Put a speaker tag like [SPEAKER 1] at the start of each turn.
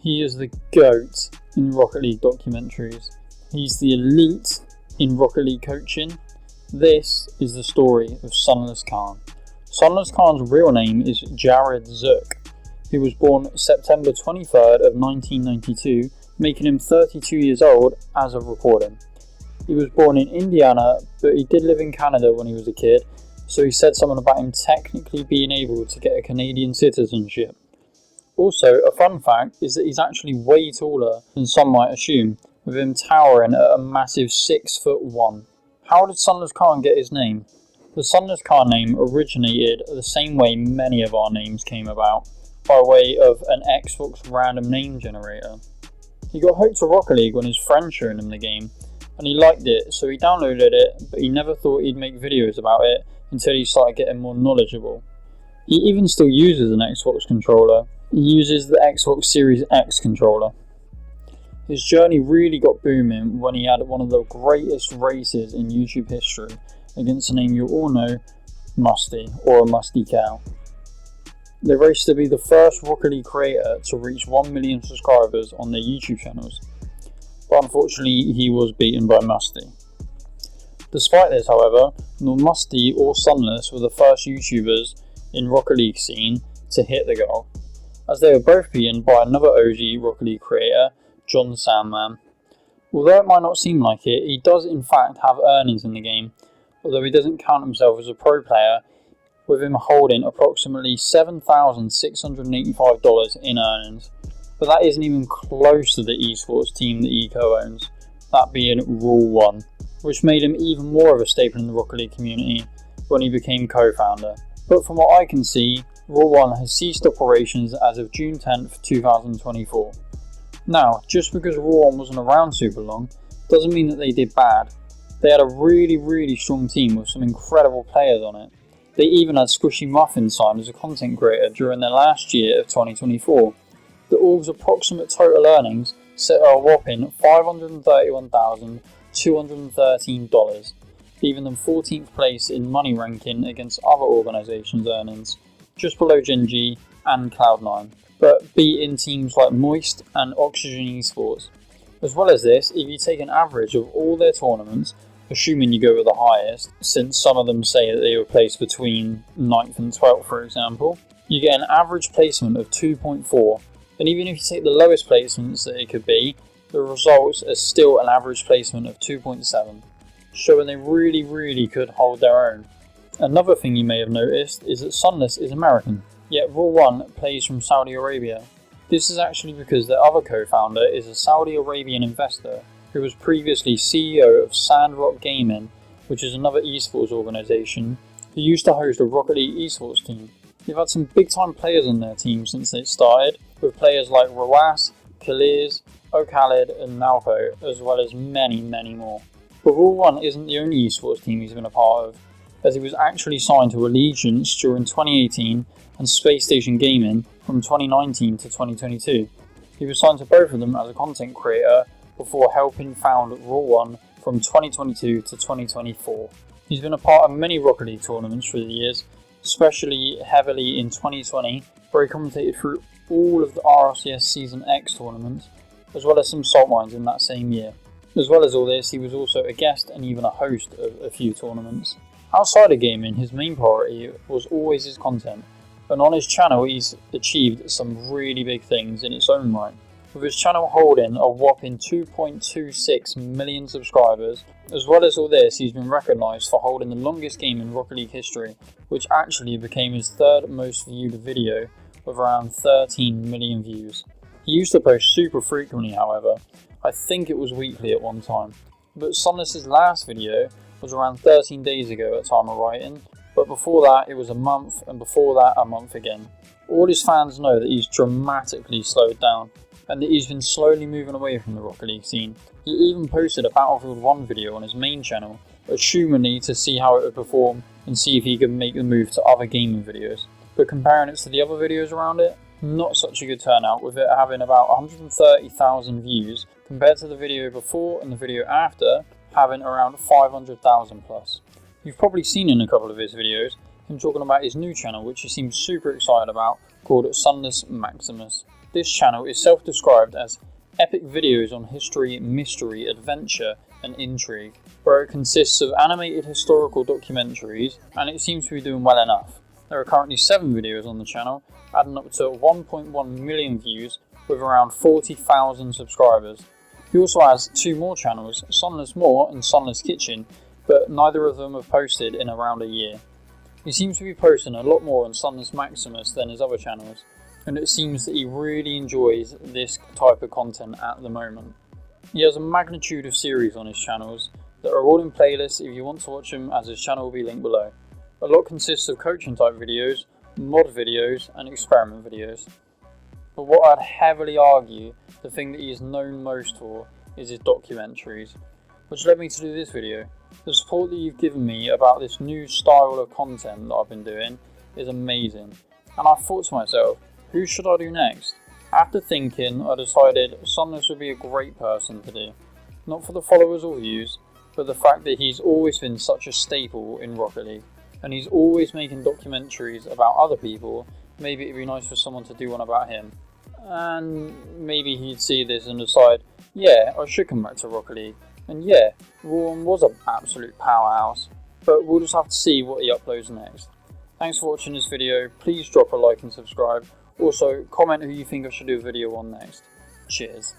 [SPEAKER 1] He is the GOAT in Rocket League documentaries. He's the elite in Rocket League coaching. This is the story of Sunless Khan. Sunless Khan's real name is Jared Zook. He was born September 23rd of 1992, making him 32 years old as of recording. He was born in Indiana, but he did live in Canada when he was a kid, so he said something about him technically being able to get a Canadian citizenship. Also, a fun fact is that he's actually way taller than some might assume, with him towering at a massive 6'1". How did Sunless Khan get his name? The Sunless Khan name originated the same way many of our names came about, by way of an Xbox random name generator. He got hooked to Rocket League when his friend showed him the game, and he liked it, so he downloaded it, but he never thought he'd make videos about it until he started getting more knowledgeable. He even still uses an Xbox controller. He uses the Xbox Series X controller. His journey really got booming when he had one of the greatest races in YouTube history against a name you all know, Musty, or a Musty Cow. They raced to be the first Rocket League creator to reach 1 million subscribers on their YouTube channels, but unfortunately he was beaten by Musty. Despite this, however, neither Musty or Sunless were the first YouTubers in Rocket League scene to hit the goal, as they were both beaten by another OG Rocket League creator, John Sandman. Although it might not seem like it, he does in fact have earnings in the game, although he doesn't count himself as a pro player, with him holding approximately $7,685 in earnings. But that isn't even close to the esports team that he co-owns, that being Rule 1, which made him even more of a staple in the Rocket League community when he became co-founder. But from what I can see, Rule 1 has ceased operations as of June 10th, 2024. Now, just because Rule 1 wasn't around super long, doesn't mean that they did bad. They had a really strong team with some incredible players on it. They even had Squishy Muffin signed as a content creator during their last year of 2024. The Org's approximate total earnings set at a whopping $531,213, leaving them 14th place in money ranking against other organisations' earnings, just below Gen G and Cloud9, but beating teams like Moist and Oxygen Esports. As well as this, if you take an average of all their tournaments, assuming you go with the highest, since some of them say that they were placed between 9th and 12th for example, you get an average placement of 2.4, and even if you take the lowest placements that it could be, the results are still an average placement of 2.7, showing they really could hold their own. Another thing you may have noticed is that Sunless is American, yet Rule 1 plays from Saudi Arabia. This is actually because their other co-founder is a Saudi Arabian investor who was previously CEO of Sandrock Gaming, which is another esports organisation, who used to host a Rocket League esports team. They've had some big time players on their team since they started, with players like Rawas, Kaliz, O'Khaled and Nalpo, as well as many more. But Rule 1 isn't the only esports team he's been a part of, as he was actually signed to Allegiance during 2018 and Space Station Gaming from 2019 to 2022. He was signed to both of them as a content creator before helping found Rule 1 from 2022 to 2024. He's been a part of many Rocket League tournaments through the years, especially heavily in 2020, where he commentated through all of the RLCS Season X tournaments, as well as some salt mines in that same year. As well as all this, he was also a guest and even a host of a few tournaments. Outside of gaming, his main priority was always his content, and on his channel he's achieved some really big things in its own right, with his channel holding a whopping 2.26 million subscribers. As well as all this, he's been recognised for holding the longest game in Rocket League history, which actually became his third most viewed video with around 13 million views. He used to post super frequently, however. I think it was weekly at one time, but Sunless's last video was around 13 days ago at time of writing, but before that it was a month, and before that a month again. All his fans know that he's dramatically slowed down, and that he's been slowly moving away from the Rocket League scene. He even posted a Battlefield 1 video on his main channel, assumingly to see how it would perform and see if he could make the move to other gaming videos. But comparing it to the other videos around it, not such a good turnout, with it having about 130,000 views compared to the video before and the video after having around 500,000 plus. You've probably seen in a couple of his videos him talking about his new channel, which he seems super excited about, called Sunless Maximus. This channel is self-described as epic videos on history, mystery, adventure and intrigue, where it consists of animated historical documentaries, and it seems to be doing well enough. There are currently 7 videos on the channel, adding up to 1.1 million views with around 40,000 subscribers. He also has 2 more channels, Sunless More and Sunless Kitchen, but neither of them have posted in around a year. He seems to be posting a lot more on Sunless Maximus than his other channels, and it seems that he really enjoys this type of content at the moment. He has a magnitude of series on his channels that are all in playlists if you want to watch them, as his channel will be linked below. A lot consists of coaching type videos, mod videos and experiment videos. But what I'd heavily argue, the thing that he is known most for is his documentaries, which led me to do this video. The support that you've given me about this new style of content that I've been doing is amazing, and I thought to myself, who should I do next? After thinking, I decided Sunless would be a great person to do. Not for the followers or views, but the fact that he's always been such a staple in Rocket League, and he's always making documentaries about other people. Maybe it'd be nice for someone to do one about him. And maybe he'd see this and decide, yeah, I should come back to Rocket League. And yeah, Rawon was an absolute powerhouse. But we'll just have to see what he uploads next. Thanks for watching this video. Please drop a like and subscribe. Also, comment who you think I should do a video on next. Cheers.